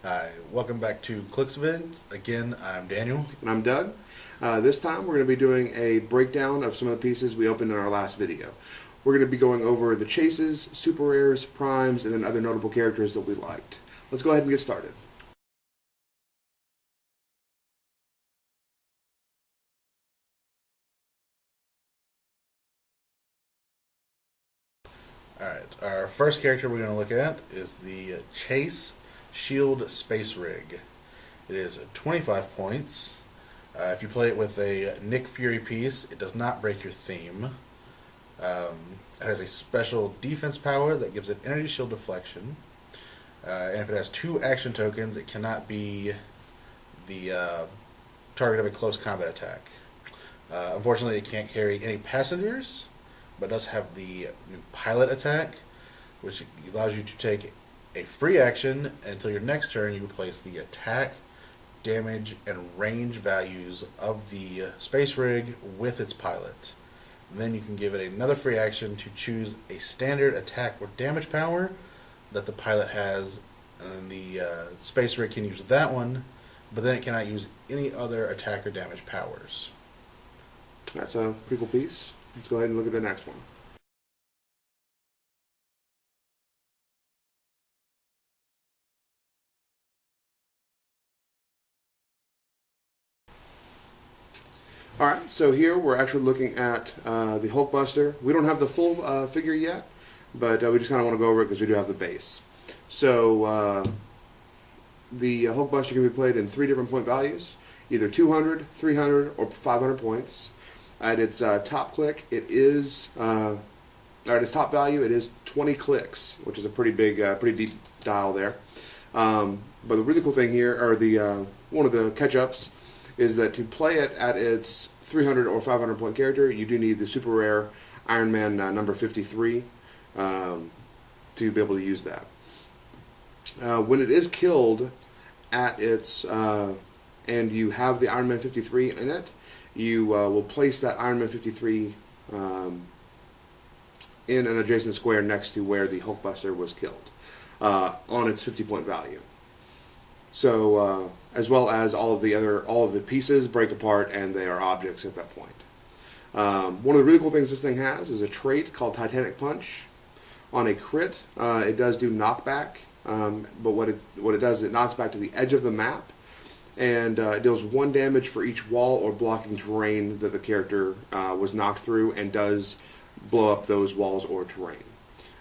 Hi, welcome back to ClixVids. Again, I'm Daniel. And I'm Doug. This time we're going to be doing a breakdown of some of the pieces we opened in our last video. We're going to be going over the chases, super rares, primes, and then other notable characters that we liked. Let's go ahead and get started. Alright, our first character we're going to look at is the S.H.I.E.L.D. Space Rig. It is 25 points. If you play it with a Nick Fury piece, it does not break your theme. It has a special defense power that gives it energy shield deflection. And if it has 2 action tokens, it cannot be the target of a close combat attack. Unfortunately, it can't carry any passengers, but does have the new pilot attack, which allows you to take a free action until your next turn. You replace the attack, damage, and range values of the space rig with its pilot. And then you can give it another free action to choose a standard attack or damage power that the pilot has, and the space rig can use that one, but then it cannot use any other attack or damage powers. That's a pretty cool piece. Let's go ahead and look at the next one. Alright, so here we're actually looking at the Hulkbuster. We don't have the full figure yet, but we just kind of want to go over it because we do have the base. So the Hulkbuster can be played in 3 different point values, either 200, 300, or 500 points. At its top click, it is, or at its top value, it is 20 clicks, which is a pretty big, pretty deep dial there. But the really cool thing here, or the one of the catch-ups, is that to play it at its 300 or 500 point character, you do need the super rare Iron Man number 53 to be able to use that. When it is killed at its, and you have the Iron Man 53 in it, you will place that Iron Man 53 in an adjacent square next to where the Hulkbuster was killed on its 50-point value. So, as well as all of the pieces break apart and they are objects at that point. One of the really cool things this thing has is a trait called Titanic Punch. On a crit, it does do knockback, but what it does is it knocks back to the edge of the map, and it deals 1 damage for each wall or blocking terrain that the character was knocked through, and does blow up those walls or terrain.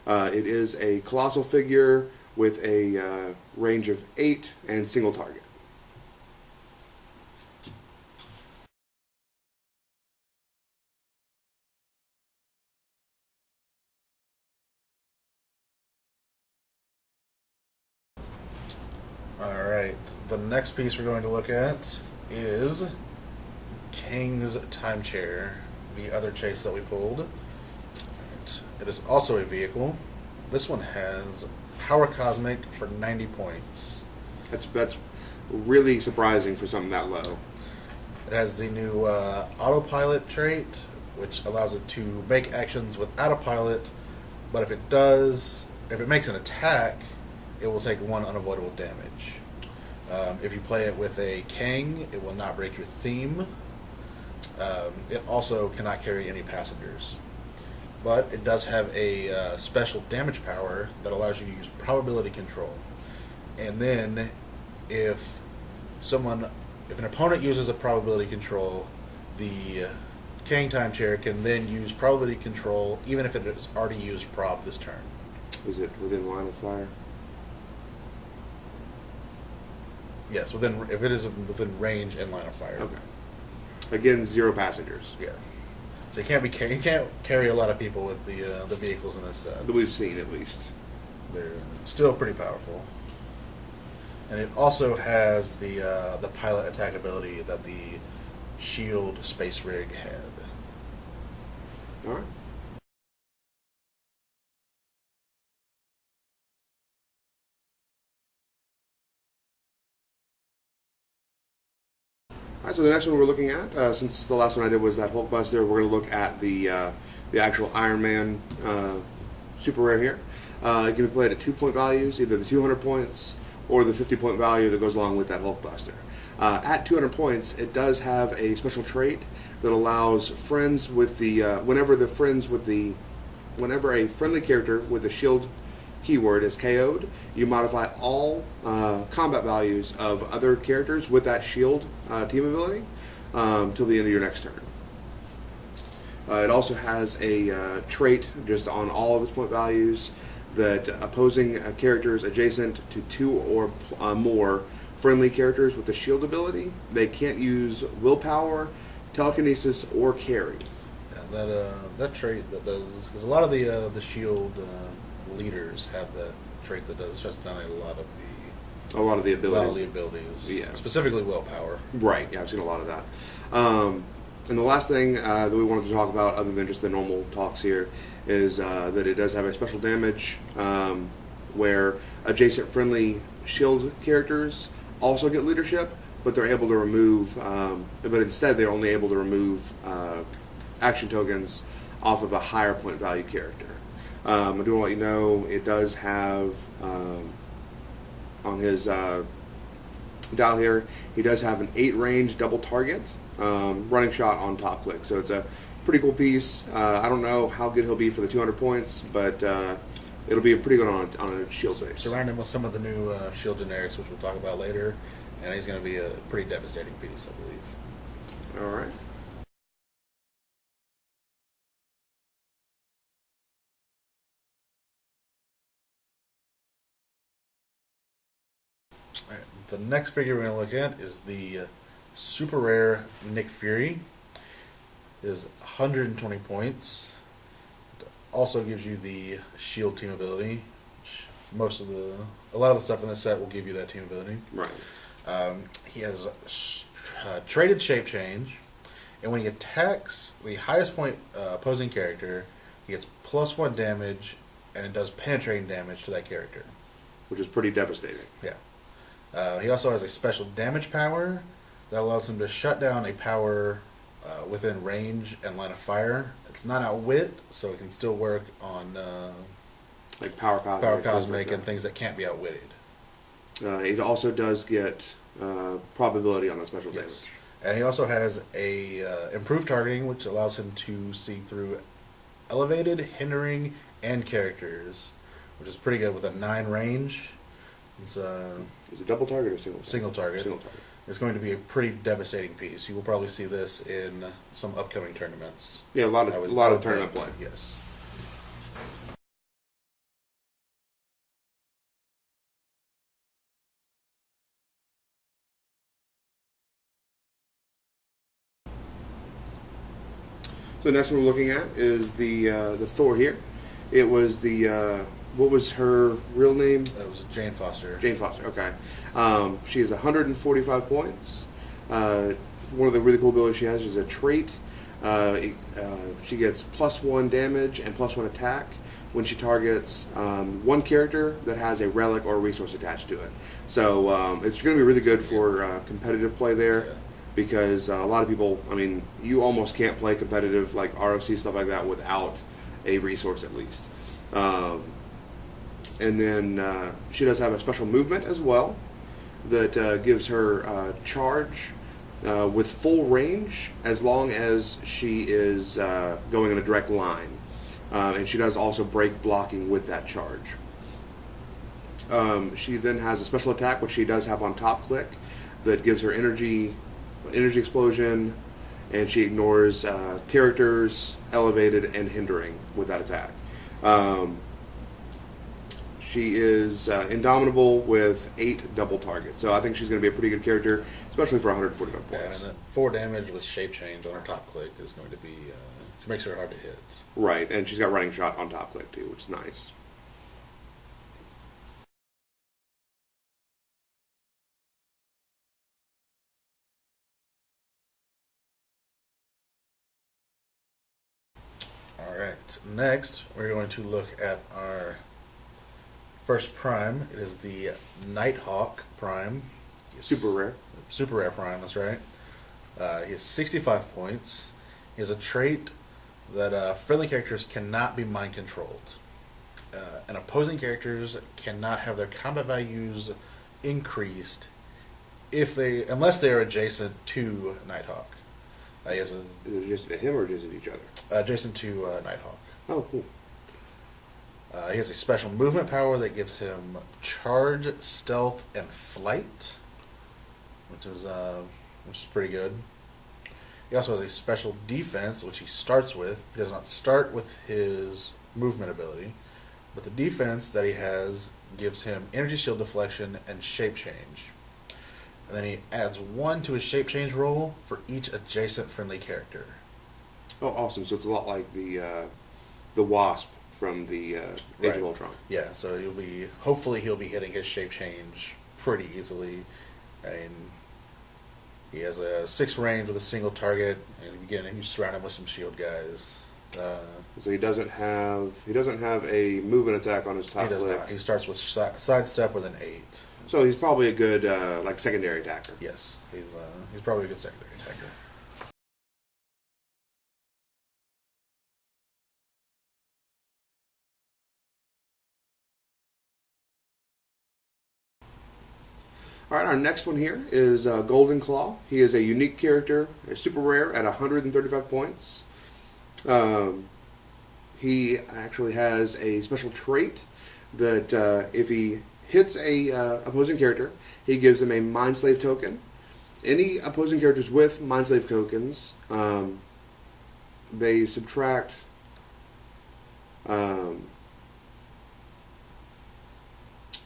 It is a colossal figure with a range of 8 and single target. Alright, the next piece we're going to look at is King's Time Chair, the other chase that we pulled. Right. It is also a vehicle. This one has Power Cosmic for 90 points. That's really surprising for something that low. It has the new autopilot trait, which allows it to make actions without a pilot, but if it makes an attack, it will take 1 unavoidable damage. If you play it with a Kang, it will not break your theme. It also cannot carry any passengers. But it does have a special damage power that allows you to use probability control. And then if an opponent uses a probability control, the Kang Time Chair can then use probability control even if it has already used prob this turn. Is it within line of fire? Yes, if it is within range and line of fire. Okay. Again, 0 passengers. Yeah. So you can't carry a lot of people with the vehicles in this set. That we've seen, at least. They're still pretty powerful. And it also has the pilot attack ability that the S.H.I.E.L.D. Space Rig had. All right. Alright, so the next one we're looking at, since the last one I did was that Hulkbuster, we're going to look at the actual Iron Man super rare here. It can be played at 2 point values, either the 200 points or the 50-point value that goes along with that Hulkbuster. At 200 points, it does have a special trait that allows friends with the whenever a friendly character with the shield keyword is KO'd, you modify all combat values of other characters with that shield team ability till the end of your next turn. It also has a trait just on all of its point values that opposing characters adjacent to 2 or more friendly characters with the shield ability, they can't use willpower, telekinesis, or carry. Yeah, that trait that does, because a lot of the shield leaders have that trait that does shuts down a lot of the abilities. A lot of the abilities. Yeah. Specifically willpower. Right. Yeah, I've seen a lot of that. And the last thing that we wanted to talk about, other than just the normal talks here, is that it does have a special damage where adjacent friendly shield characters also get leadership, but they're able to remove, but instead they're only able to remove action tokens off of a higher point value character. I do want to let you know it does have on his dial here, he does have an 8 range double target running shot on top click. So it's a pretty cool piece. I don't know how good he'll be for the 200 points, but it'll be pretty good on a shield base. Surround him with some of the new shield generics, which we'll talk about later, and he's going to be a pretty devastating piece, I believe. All right. All right. The next figure we're going to look at is the super rare Nick Fury. It is 120 points. It also gives you the shield team ability. Which a lot of the stuff in this set will give you that team ability. Right. He has traded shape change, and when he attacks the highest point opposing character, he gets +1 damage, and it does penetrating damage to that character, Which is pretty devastating. Yeah. He also has a special damage power that allows him to shut down a power within range and line of fire. It's not outwit, so it can still work on Like power cosmic and things that can't be outwitted. It also does get probability on the special damage. Yes. And he also has a improved targeting, which allows him to see through elevated, hindering, and characters, which is pretty good with a 9 range. It's Is it double target or single target. Single target. It's going to be a pretty devastating piece. You will probably see this in some upcoming tournaments. Yeah, a lot of tournament play. Yes. So next one we're looking at is the Thor here. It was the what was her real name? That was Jane Foster. Jane Foster. Okay. She has 145 points. One of the really cool abilities she has is a trait. She gets +1 damage and +1 attack when she targets one character that has a relic or resource attached to it. So it's going to be really good for competitive play there. Yeah. Because a lot of people, I mean, you almost can't play competitive like ROC stuff like that without a resource at least. And then she does have a special movement as well that gives her charge with full range as long as she is going in a direct line. And she does also break blocking with that charge. She then has a special attack, which she does have on top click, that gives her energy explosion, and she ignores characters, elevated, and hindering with that attack. She is indomitable with 8 double targets, so I think she's going to be a pretty good character, especially for 145 points. Yeah, and that 4 damage with shape change on her top click is going to be, she makes her hard to hit. Right, and she's got running shot on top click too, which is nice. Alright, next we're going to look at our first prime. It is the Nighthawk prime. Super rare. Super rare prime, that's right. He has 65 points. He has a trait that friendly characters cannot be mind controlled. And opposing characters cannot have their combat values increased unless they are adjacent to Nighthawk. He has Is it just him or just each other? adjacent to Nighthawk. Oh, cool. He has a special movement power that gives him charge, stealth, and flight, which is pretty good. He also has a special defense, which he starts with. He does not start with his movement ability, but the defense that he has gives him energy shield deflection and shape change. And then he adds 1 to his shape change roll for each adjacent friendly character. Oh, awesome. So it's a lot like the Wasp from the Age of Ultron. Yeah, so hopefully he'll be hitting his shape change pretty easily. I mean, he has a 6 range with a single target, and again, you surround him with some shield guys. So he doesn't have a movement attack on his top He does click. not. He starts with sidestep with an 8. So he's probably a good like secondary attacker. Yes, he's probably a good secondary attacker. All right, our next one here is Golden Claw. He is a unique character, a super rare at 135 points. He actually has a special trait that if he hits a opposing character, he gives them a Mind Slave token. Any opposing characters with Mind Slave tokens, they subtract.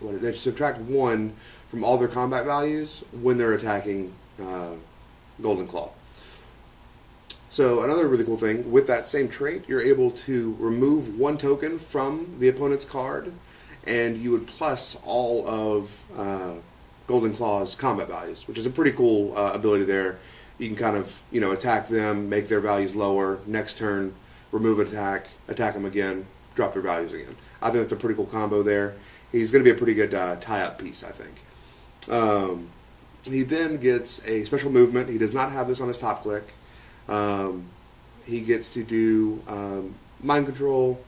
They subtract 1 from all their combat values when they're attacking Golden Claw. So another really cool thing, with that same trait, you're able to remove 1 token from the opponent's card, and you would plus all of Golden Claw's combat values, which is a pretty cool ability there. You can kind of, attack them, make their values lower, next turn, remove attack them again, drop their values again. I think that's a pretty cool combo there. He's going to be a pretty good tie-up piece, I think. He then gets a special movement. He does not have this on his top click. He gets to do mind control,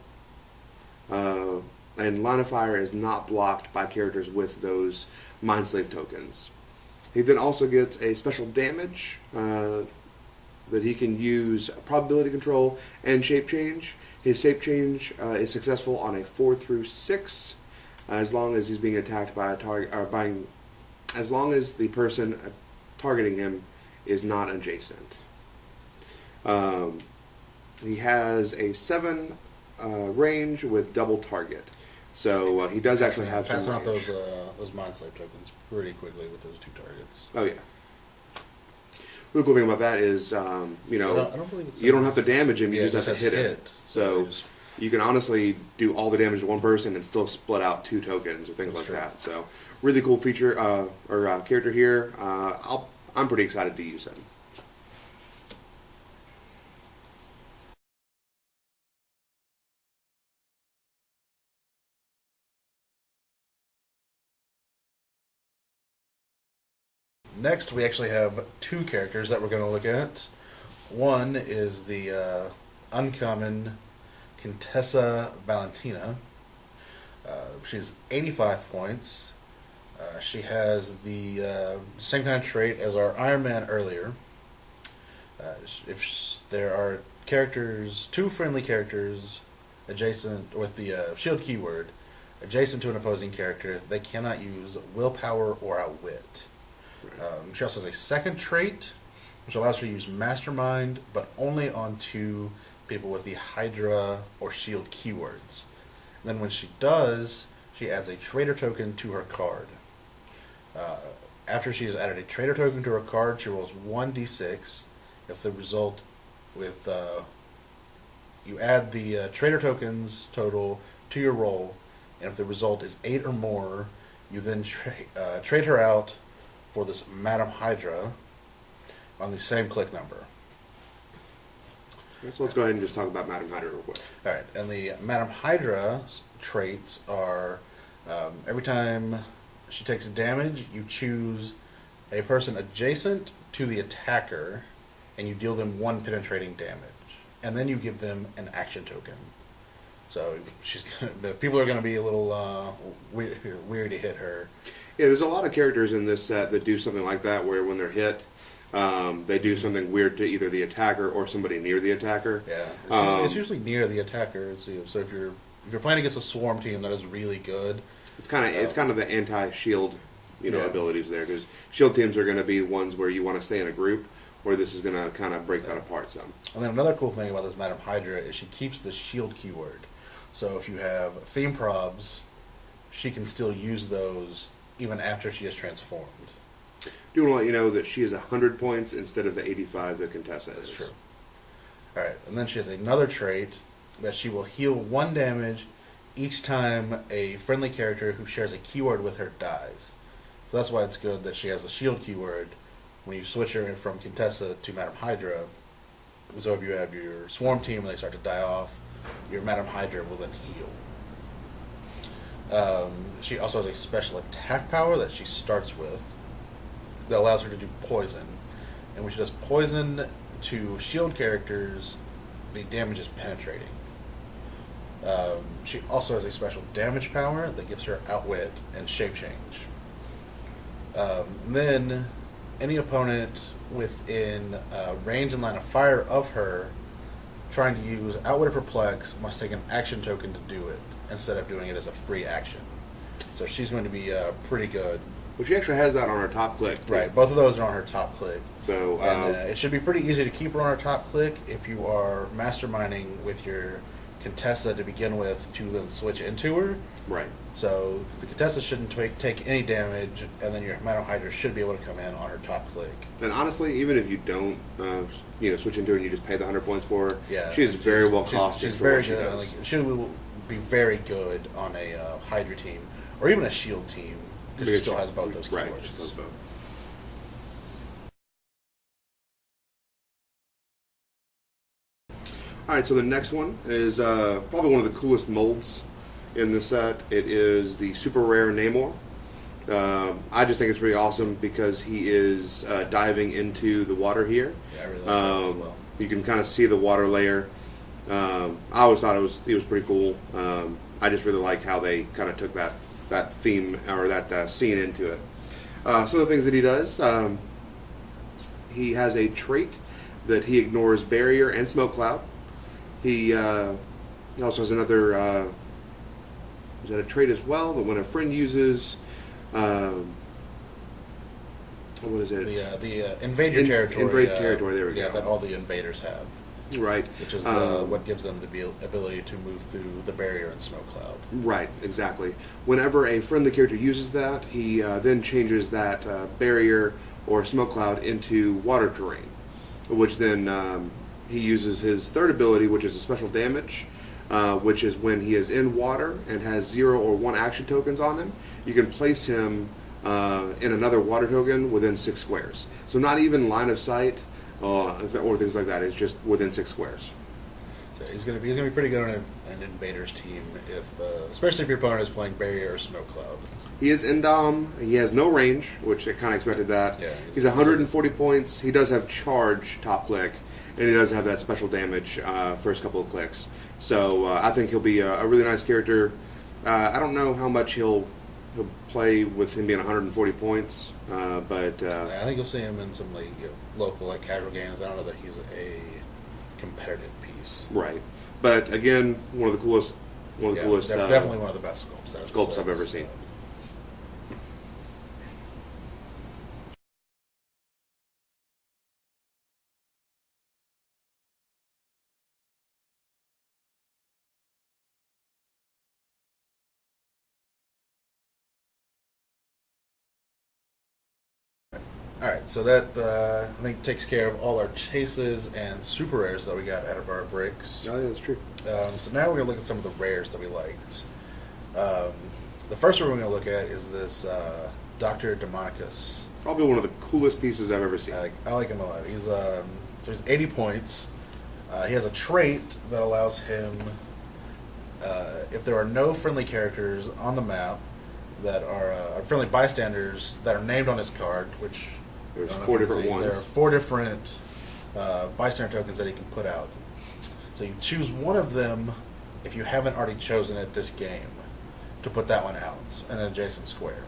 and line of fire is not blocked by characters with those Mind Slave tokens. He then also gets a special damage that he can use probability control and shape change. His shape change is successful on a 4 through 6, as long as he's being attacked by a target, or as long as the person targeting him is not adjacent. He has a 7 range with double target, so he does actually have some passing out range. those Mind Slave tokens pretty quickly with those 2 targets. Oh yeah. The cool thing about that is, I don't believe it's you don't have to damage him. You Yeah, just have to hit him. So just- you can honestly do all the damage to one person and still split out 2 tokens or things That's like true. that. So really cool feature or character here. I'm pretty excited to use him. Next, we actually have 2 characters that we're going to look at. One is the uncommon Contessa Valentina. She's 85 points. She has the same kind of trait as our Iron Man earlier. If there are characters, 2 friendly characters adjacent with the shield keyword adjacent to an opposing character, they cannot use willpower or outwit. She also has a second trait, which allows her to use Mastermind, but only on 2 people with the Hydra or Shield keywords. And then when she does, she adds a traitor token to her card. After she has added a traitor token to her card, she rolls 1d6. If the result with you add the traitor tokens total to your roll, and if the result is 8 or more, you then trade her out for this Madam Hydra on the same click number. So let's go ahead and just talk about Madam Hydra real quick. All right, and the Madam Hydra traits are every time she takes damage, you choose a person adjacent to the attacker, and you deal them 1 penetrating damage, and then you give them an action token. So people are going to be a little weary to hit her. Yeah, there's a lot of characters in this set that do something like that, where when they're hit, they do something weird to either the attacker or somebody near the attacker. Yeah, it's usually near the attacker. So if you're playing against a swarm team that is really good, It's kind of the anti-shield, Yeah. abilities there, because shield teams are going to be ones where you want to stay in a group, where this is going to kind of break that apart some. And then another cool thing about this Madam Hydra is she keeps the shield keyword. So if you have theme probs, she can still use those even after she is transformed. Do want to let you know that she is 100 points instead of the 85 that Contessa is. That's true. Alright, and then she has another trait that she will heal 1 damage each time a friendly character who shares a keyword with her dies. So that's why it's good that she has the shield keyword when you switch her from Contessa to Madam Hydra. So if you have your swarm team and they start to die off, your Madam Hydra will then heal. She also has a special attack power that she starts with that allows her to do poison. And when she does poison to shield characters, the damage is penetrating. She also has a special damage power that gives her outwit and shape change. Then any opponent within range and line of fire of her trying to use outwit or perplex must take an action token to do it instead of doing it as a free action. So she's going to be pretty good. Well, she actually has that on her top click, too. Right, both of those are on her top click. So And it should be pretty easy to keep her on her top click if you are masterminding with your Contessa to begin with to then switch into her. right. So the Contessa shouldn't take any damage, and then your Madam Hydra should be able to come in on her top click. And honestly, even if you don't, switch into her and you just pay the 100 points for her, Yeah, she is very well she's- costed she's for very what she good. does. Like, she will be very good on a Hydra team or even a Shield team because she still has both those Right, keywords. she does both. All right, so the next one is probably one of the coolest molds in the set. It is the super rare Namor. I just think it's pretty awesome because he is diving into the water here. Yeah, I really like that as well. You can kind of see the water layer. I always thought he was pretty cool. I just really like how they kind of took that theme or that scene into it. Some of the things that he does, he has a trait that he ignores barrier and smoke cloud. He also has another is that a trait as well that when a friend uses what is it? The invade your territory. Invade territory. There we yeah, go. that all the invaders have, Right. which is what gives them the ability to move through the barrier and smoke cloud. Right, exactly. Whenever a friendly character uses that, he then changes that barrier or smoke cloud into water terrain, which then he uses his third ability, which is a special damage, which is when he is in water and has 0 or 1 action tokens on him, you can place him in another water token within 6 squares. So not even line of sight or things like that. It's just within 6 squares. So he's gonna be pretty good on an invaders team, especially if your opponent is playing barrier or smoke cloud. He is Indom. He has no range, which I kind of expected that. Yeah, he's 140 points. He does have charge top click, and he does have that special damage first couple of clicks. So I think he'll be a really nice character. I don't know how much he'll play with him being 140 points, but I think you'll see him in some local casual games. I don't know that he's a competitive piece. right. But again, one of the coolest, definitely one of the best sculpts I've ever seen. Alright, so that I think takes care of all our chases and super rares that we got out of our breaks. Oh, yeah, that's true. So now we're going to look at some of the rares that we liked. The first one we're going to look at is this Dr. Demonicus. Probably one of the coolest pieces I've ever seen. I like him a lot. He's 80 points. He has a trait that allows him, if there are no friendly characters on the map that are friendly bystanders that are named on his card, which There's 4 different ones. there are 4 different bystander tokens that he can put out. So you choose one of them if you haven't already chosen it this game to put that one out in an adjacent square.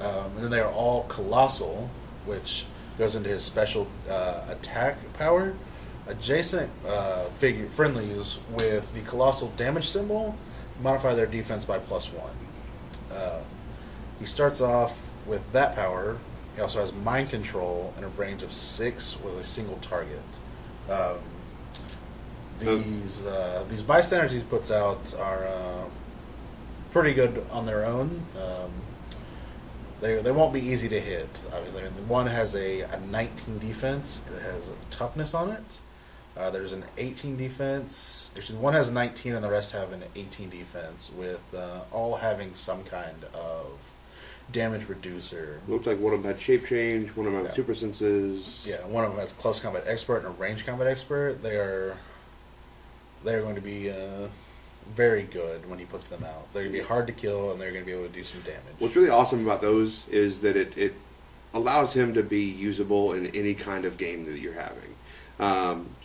And then they are all colossal, which goes into his special attack power. Adjacent figure friendlies with the colossal damage symbol modify their defense by +1. He starts off with that power. He also has mind control in a range of 6 with a single target. Um, these bystanders he puts out are pretty good on their own. They won't be easy to hit. Obviously, one has a 19 defense. It has toughness on it. There's an 18 defense. Actually, one has a 19, and the rest have an 18 defense, with all having some kind of damage reducer. Looks like one of them had shape change. One of them had super senses. Yeah, one of them has close combat expert and a range combat expert. They're going to be very good when he puts them out. They're going to be hard to kill, and they're going to be able to do some damage. What's really awesome about those is that it allows him to be usable in any kind of game that you're having.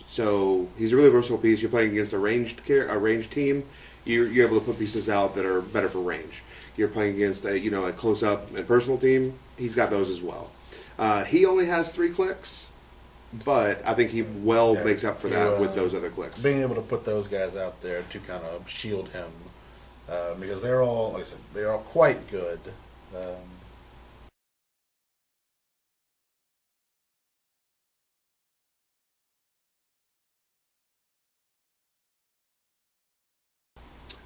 So he's a really versatile piece. You're playing against a ranged team. You're able to put pieces out that are better for range. You're playing against a close up and personal team. He's got those as well. He only has 3 clicks, but I think he makes up for that with those other clicks. Being able to put those guys out there to kind of shield him, because they're all, like I said, they are all quite good.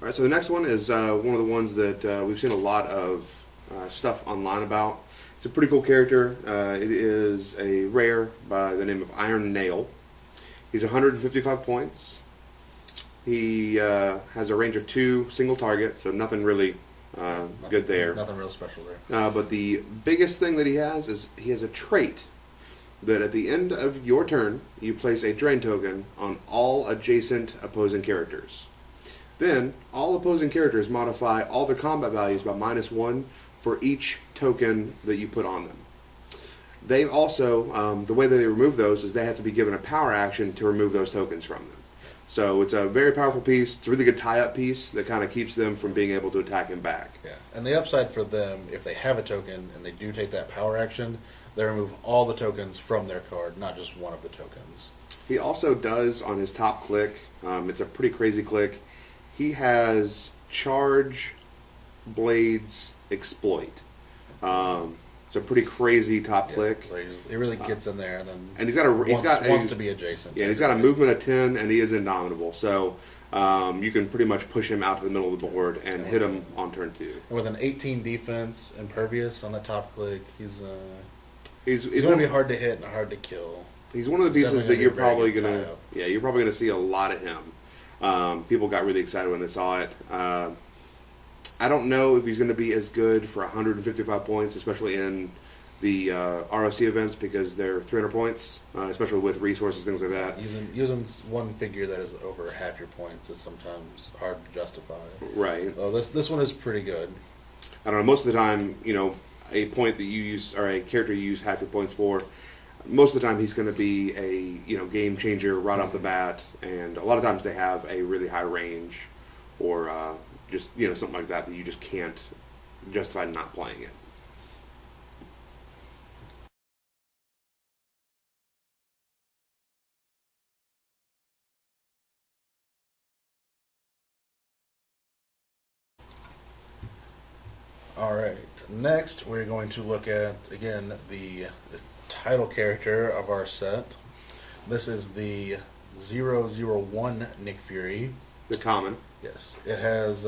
All right, so the next one is one of the ones that we've seen a lot of stuff online about. It's a pretty cool character. It is a rare by the name of Iron Nail. He's 155 points. He has a range of 2 single target, so nothing really good there. Nothing real special there. But the biggest thing that he has is he has a trait that at the end of your turn, you place a drain token on all adjacent opposing characters. Then, all opposing characters modify all their combat values by -1 for each token that you put on them. They also, the way that they remove those is they have to be given a power action to remove those tokens from them. So it's a very powerful piece. It's a really good tie-up piece that kind of keeps them from being able to attack him back. Yeah, and the upside for them, if they have a token and they do take that power action, they remove all the tokens from their card, not just one of the tokens. He also does, on his top click, it's a pretty crazy click, he has Charge Blades Exploit. It's a pretty crazy top click. So he really gets in there, and then wants to be adjacent. Yeah, he's got a movement of 10, and he is indomitable. So you can pretty much push him out to the middle of the board and hit him on turn 2. And with an 18 defense, impervious on the top click, he's going to be hard to hit and hard to kill. He's one of the pieces that you're probably going to see a lot of him. People got really excited when they saw it. I don't know if he's going to be as good for 155 points, especially in the ROC events, because they're 300 points, especially with resources, things like that. Using one figure that is over half your points is sometimes hard to justify. Right. So this one is pretty good. I don't know. Most of the time, a point that you use, or a character you use half your points for, most of the time he's going to be a game changer right off the bat, and a lot of times they have a really high range, or just something like that you just can't justify not playing it. All right. Next, we're going to look at again the title character of our set. This is the 001 Nick Fury. The common. Yes. It has,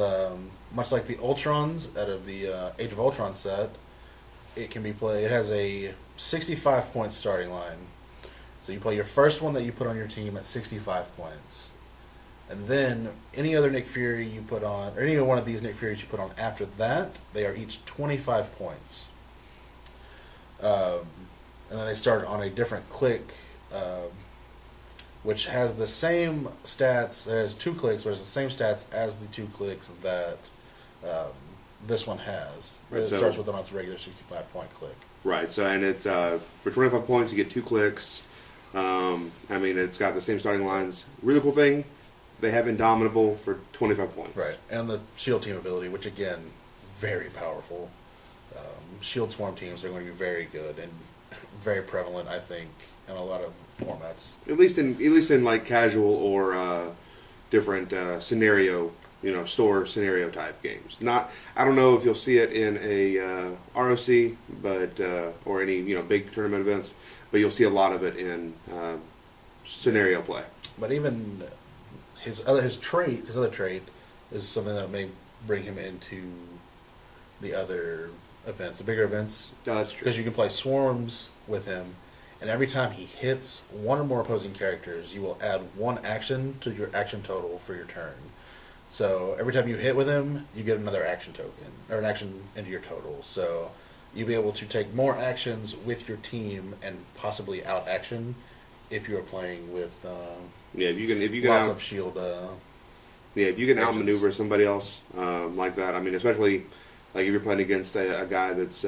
much like the Ultrons out of the Age of Ultron set, it can be played. It has a 65-point starting line. So you play your first one that you put on your team at 65 points. And then any other Nick Fury you put on, or any one of these Nick Furies you put on after that, they are each 25 points. And then they start on a different click, which has the same stats. There's 2 clicks, where it's the same stats as the 2 clicks that this one has. Right, It starts with on its regular 65-point click. Right. So, and it's for 25 points you get 2 clicks. It's got the same starting lines. Really cool thing. They have Indomitable for 25 points. Right, and the S.H.I.E.L.D. team ability, which again, very powerful. Shield Swarm teams are going to be very good and very prevalent, I think, in a lot of formats. At least in like casual or different scenario, store scenario type games. Not, I don't know if you'll see it in a ROC, but or any big tournament events, but you'll see a lot of it in scenario play. But even his other trait is something that may bring him into the other events, the bigger events. No, that's true. Because you can play swarms with him, and every time he hits one or more opposing characters, you will add one action to your action total for your turn. So every time you hit with him, you get another action token, or an action into your total. So you'll be able to take more actions with your team and possibly out action if you're playing with if you can lots of shield. If you can agents. outmaneuver somebody else like that, I mean, especially like if you're playing against a guy that's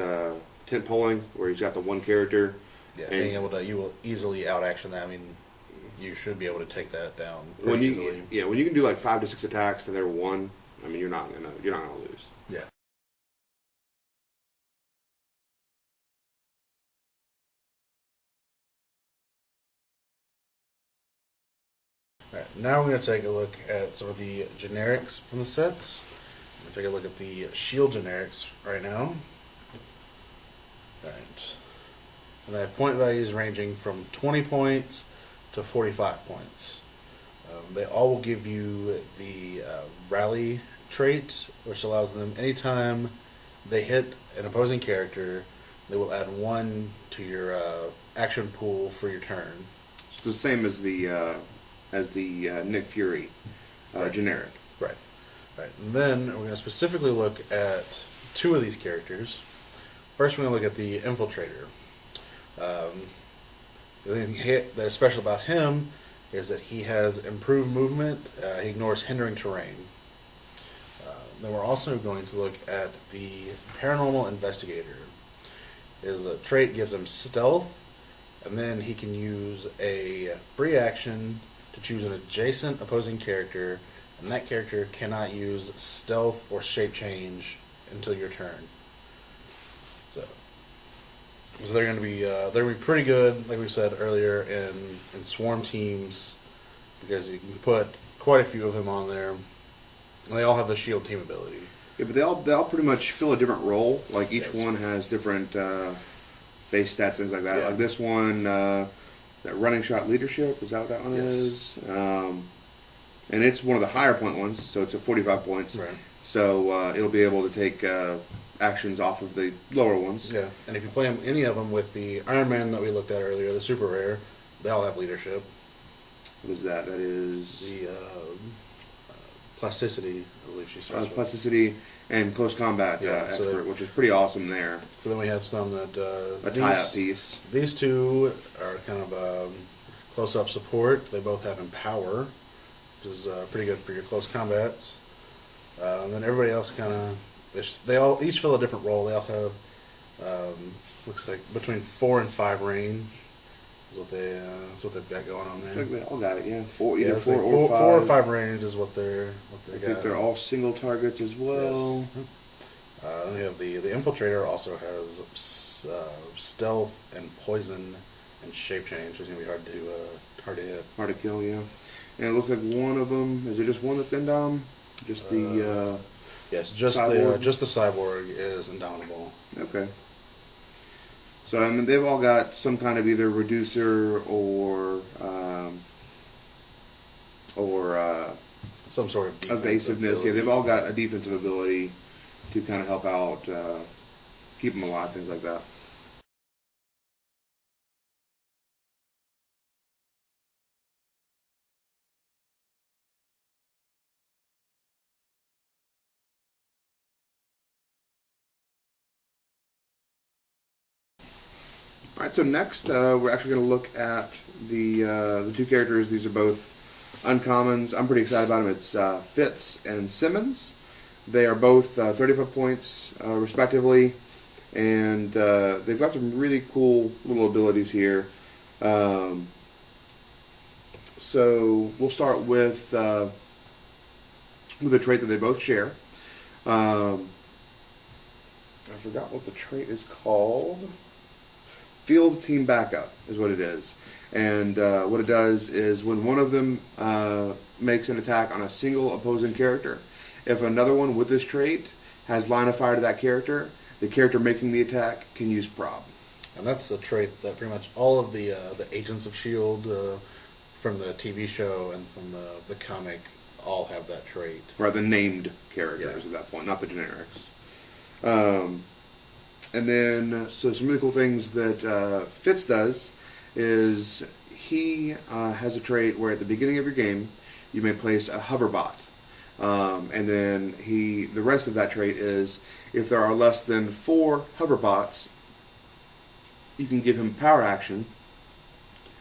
tent poling, where he's got the one character. Yeah, being able to, you will easily out action that. I mean, you should be able to take that down pretty when easily. When you can do like 5 to 6 attacks to their one, I mean, you're not gonna lose. Yeah. All right, now we're going to take a look at some of the generics from the sets. We're going to take a look at the shield generics right now. All right. And they have point values ranging from 20 points to 45 points. They all will give you the rally trait, which allows them anytime they hit an opposing character, they will add 1 to your action pool for your turn. It's the same as the Nick Fury Right. generic. Right. And then we're going to specifically look at 2 of these characters. First, we're going to look at the Infiltrator. The thing that's special about him is that he has improved movement. He ignores hindering terrain. Then we're also going to look at the Paranormal Investigator. His trait gives him stealth, and then he can use a free action to choose an adjacent opposing character, and that character cannot use stealth or shape change until your turn. So they're going to be pretty good, like we said earlier, in swarm teams, because you can put quite a few of them on there, and they all have the shield team ability. Yeah, but they all pretty much fill a different role. Like each Yes. one has different base stats, things like that. Yeah. Like this one, that running shot leadership, is that what that one Yes. is? And it's one of the higher point ones, so it's at 45 points. Right. So it'll be able to take actions off of the lower ones. Yeah, and if you play any of them with the Iron Man that we looked at earlier, the super rare, they all have leadership. What is that? That is The plasticity, I believe she starts with. plasticity and close combat Yeah, so expert, which is pretty awesome there. So then we have some that A tie-up piece. These 2 are kind of close-up support. They both have Empower, which is pretty good for your close combats. And then everybody else kind of, they all each fill a different role. They all have looks like between 4 and 5 range is what they've got going on I there. think they all got it, yeah. Either Yeah, 4 like or 5. 4 or 5 range is what they I got. think they're all single targets as well. Yes. Then we have the Infiltrator also has stealth and poison and shape change, which is gonna be hard to hit. Hard to kill, yeah. And it looks like one of them, is it just one that's Indom? Just the, Yes, just Cyborg? the cyborg is indomitable. okay. So, I mean, they've all got some kind of either reducer or Some sort of evasiveness. Yeah, ability. they've all got a defensive ability to kind of help out, keep them alive, things like that. All right, so next we're actually going to look at the 2 characters. These are both uncommons. I'm pretty excited about them. It's Fitz and Simmons. They are both 35 points respectively, and they've got some really cool little abilities here. So we'll start with a trait that they both share. I forgot what the trait is called. Field Team Backup is what it is. And what it does is when one of them makes an attack on a single opposing character, if another one with this trait has line of fire to that character, the character making the attack can use prob. And that's a trait that pretty much all of the agents of S.H.I.E.L.D. From the TV show and from the comic all have that trait. Right, the named characters at that point, not the generics. And then, so some really cool things that Fitz does is he has a trait where at the beginning of your game you may place a hover bot. And then the rest of that trait is if there are less than 4 hover bots, you can give him power action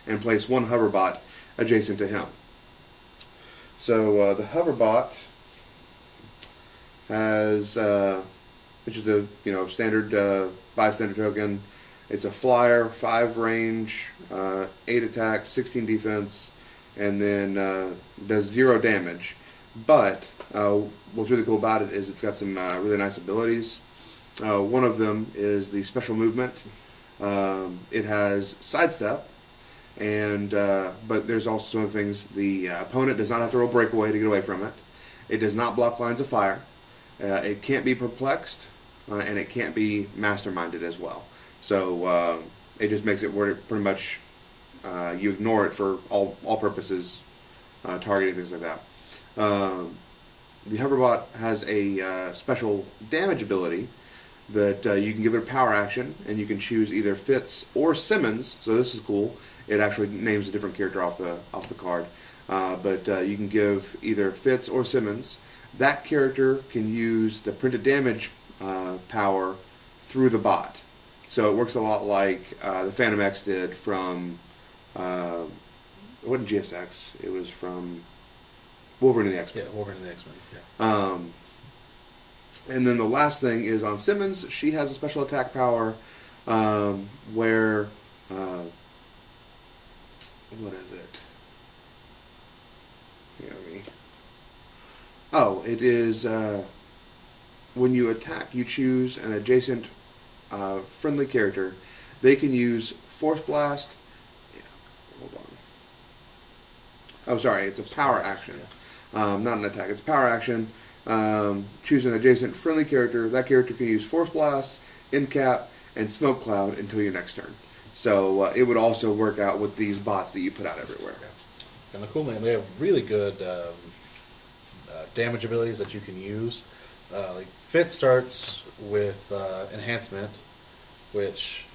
and place 1 hover bot adjacent to him. So the hover bot has, which is the standard bystander token. It's a flyer, 5 range, 8 attack, 16 defense, and then does 0 damage. But what's really cool about it is it's got some really nice abilities. One of them is the special movement. It has sidestep, and but there's also some other things. The opponent does not have to roll breakaway to get away from it. It does not block lines of fire. It can't be perplexed, and it can't be masterminded as well. So it just makes it where pretty much you ignore it for all purposes, targeting things like that. The Hoverbot has a special damage ability that you can give it a power action, and you can choose either Fitz or Simmons. So this is cool. It actually names a different character off the card, but you can give either Fitz or Simmons. That character can use the printed damage power through the bot. So it works a lot like the Phantom X did from, it wasn't GSX, it was from Wolverine and the X-Men. Yeah, Wolverine and the X-Men, yeah. And then the last thing is on Simmons, she has a special attack power where, what is it? Oh, it is when you attack, you choose an adjacent friendly character. They can use Force Blast. Yeah, hold on. Oh, sorry, it's a power action. Not an attack, it's a power action. Choose an adjacent friendly character. That character can use Force Blast, Endcap, and Smoke Cloud until your next turn. So it would also work out with these bots that you put out everywhere. And the cool thing, they have really good damage abilities that you can use. Like Fit starts with enhancement, which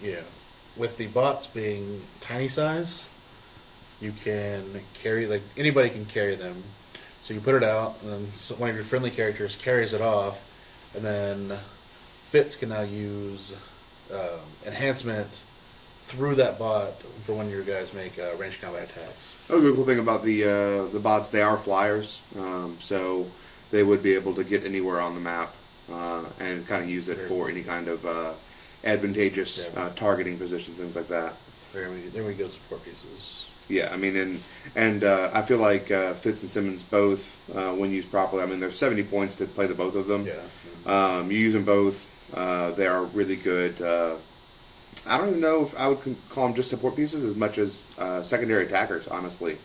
with the bots being tiny size, you can carry, like anybody can carry them. So you put it out, and then one of your friendly characters carries it off, and then Fitz can now use enhancement through that bot for when your guys make ranged combat attacks. Oh, the cool thing about the bots, they are flyers, so they would be able to get anywhere on the map and kind of use it for any kind of advantageous targeting position, things like that. There we go, support pieces. Yeah, I mean, and I feel like Fitz and Simmons both, when used properly, I mean, there's 70 points to play the both of them. Yeah. You use them both. They are really good. I don't even know if I would call them just support pieces as much as secondary attackers, honestly.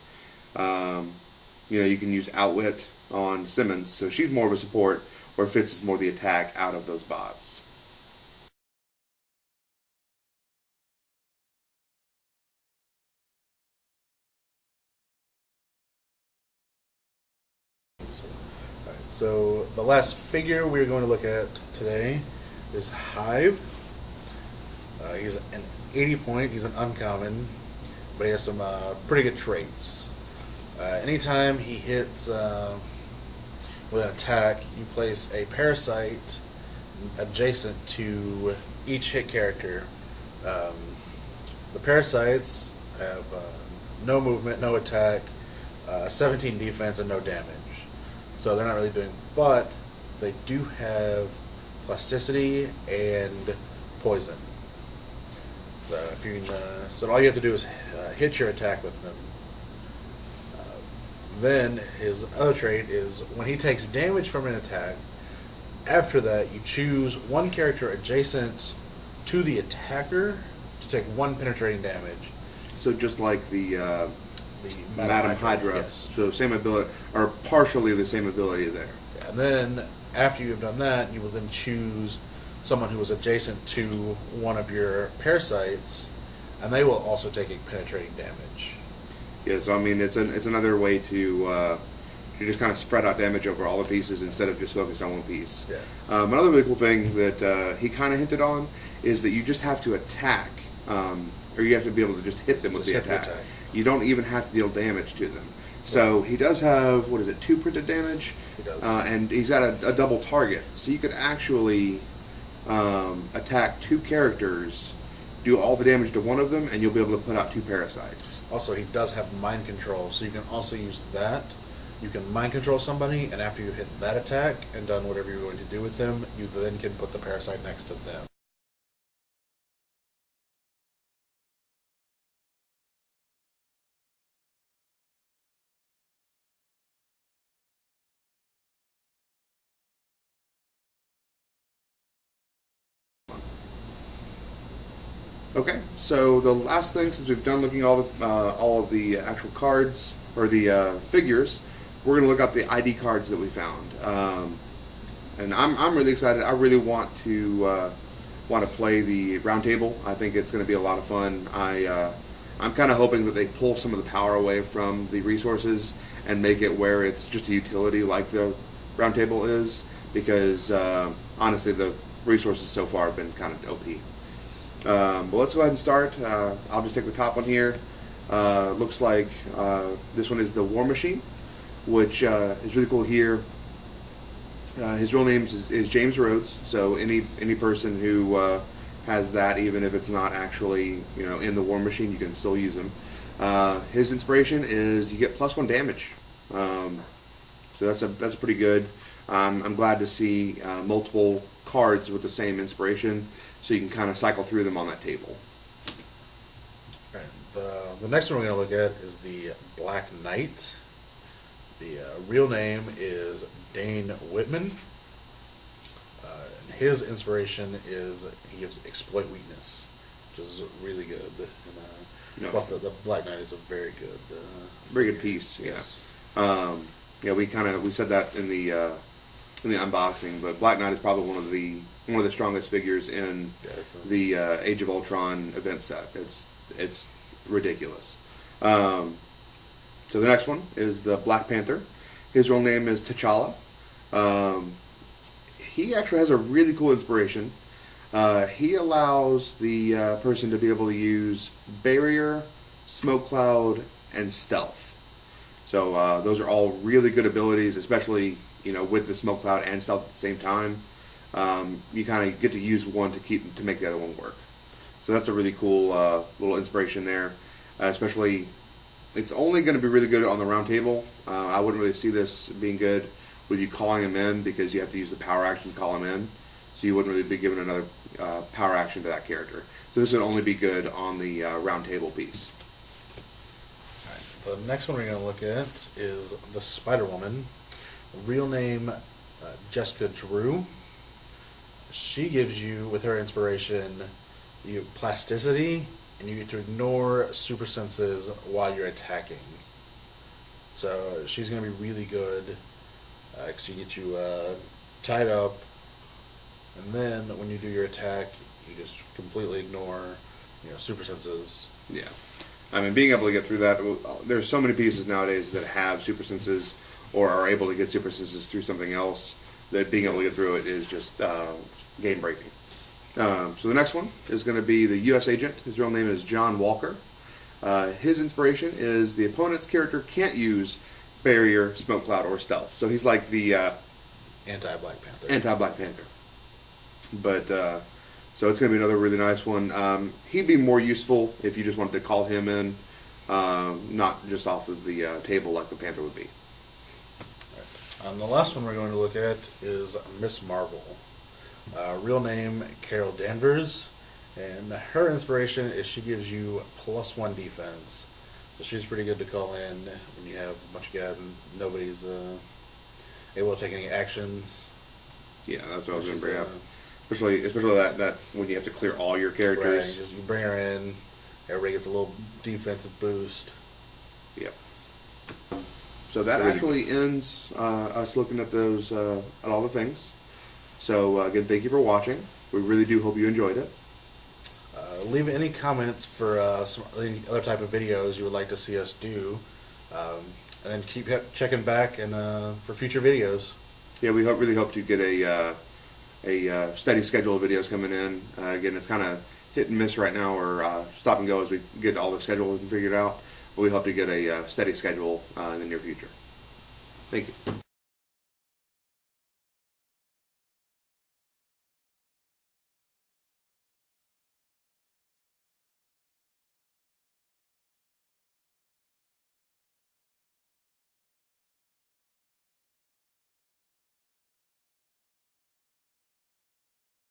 You can use Outwit on Simmons, so she's more of a support, where Fitz is more the attack out of those bots. So the last figure we're going to look at today is Hive. He's an 80 point, he's an uncommon, but he has some pretty good traits. Anytime he hits with an attack, you place a parasite adjacent to each hit character. The parasites have no movement, no attack, 17 defense, and no damage. So they're not really doing, but they do have plasticity and poison. So if you can, so all you have to do is hit your attack with them. Then his other trait is when he takes damage from an attack, After that, you choose one character adjacent to the attacker to take 1 penetrating damage. So just like the The Madam Hydra. Yes. So same ability, or partially the same ability there. And then, after you've done that, you will then choose someone who is adjacent to one of your parasites, and they will also take a penetrating damage. Yeah, so I mean, it's another way to just kind of spread out damage over all the pieces instead of just focus on one piece. Yeah. Another really cool thing that he kind of hinted on is that you just have to attack, or you have to be able to just hit them with Just the hit the attack. attack. You don't even have to deal damage to them. So he does have, what is it, 2 printed damage? He does. And he's got a double target. So you could actually attack 2 characters, do all the damage to one of them, and you'll be able to put out 2 parasites. Also, he does have mind control, so you can also use that. You can mind control somebody, and after you hit that attack and done whatever you're going to do with them, you then can put the parasite next to them. Okay, so the last thing, since we've done looking at all of the actual cards or the figures, we're going to look at the ID cards that we found. And I'm really excited. I really want to play the round table. I think it's going to be a lot of fun. I'm kind of hoping that they pull some of the power away from the resources and make it where it's just a utility like the round table is, because honestly the resources so far have been kind of OP. But let's go ahead and start. I'll just take the top one here. Looks like this one is the War Machine, which is really cool here. His real name is James Rhodes, so any person who has that, even if it's not actually in the War Machine, you can still use him. His inspiration is you get +1 damage, so that's pretty good. I'm glad to see multiple cards with the same inspiration, so you can kind of cycle through them on that table. Right. The next one we're going to look at is the Black Knight. The real name is Dane Whitman. And his inspiration is he gives exploit weakness, which is really good. And, plus, the Black Knight is a very good piece. Yes. Yeah, we said that in the unboxing, but Black Knight is probably one of the strongest figures in the Age of Ultron event set. It's ridiculous. So the next one is the Black Panther. His real name is T'Challa. He actually has a really cool inspiration. He allows the person to be able to use Barrier, Smoke Cloud, and Stealth. So those are all really good abilities, especially with the Smoke Cloud and Stealth at the same time. You kind of get to use one to make the other one work. So that's a really cool little inspiration there. Especially, it's only going to be really good on the round table. I wouldn't really see this being good with you calling him in, because you have to use the power action to call him in. So you wouldn't really be given another power action to that character. So this would only be good on the round table piece. The next one we're going to look at is the Spider-Woman. Real name, Jessica Drew. She gives you, with her inspiration, you have plasticity, and you get to ignore super senses while you're attacking. So she's going to be really good, because she gets you tied up, and then when you do your attack, you just completely ignore super senses. Yeah. I mean, being able to get through that, there's so many pieces nowadays that have super senses or are able to get super senses through something else, that being able to get through it is just game breaking. So the next one is going to be the U.S. agent. His real name is John Walker. His inspiration is the opponent's character can't use Barrier, Smoke Cloud, or Stealth. So he's like the Anti-Black Panther. Anti-Black Panther. But so it's going to be another really nice one. He'd be more useful if you just wanted to call him in, not just off of the table like the Panther would be. And the last one we're going to look at is Miss Marvel. Real name, Carol Danvers. And her inspiration is she gives you +1 defense. So she's pretty good to call in when you have a bunch of guys and nobody's able to take any actions. Yeah, that's what I was going Which to bring is, up. Especially that when you have to clear all your right, characters. you bring her in, everybody gets a little defensive boost. Yep. So that actually ends us looking at those at all the things. So again, thank you for watching. We really do hope you enjoyed it. Leave any comments for any other type of videos you would like to see us do, and then keep checking back and for future videos. Yeah, we really hope to get a steady schedule of videos coming in. Again, it's kind of hit and miss right now, or stop and go as we get all the schedules figured out. But we hope to get a steady schedule in the near future. Thank you.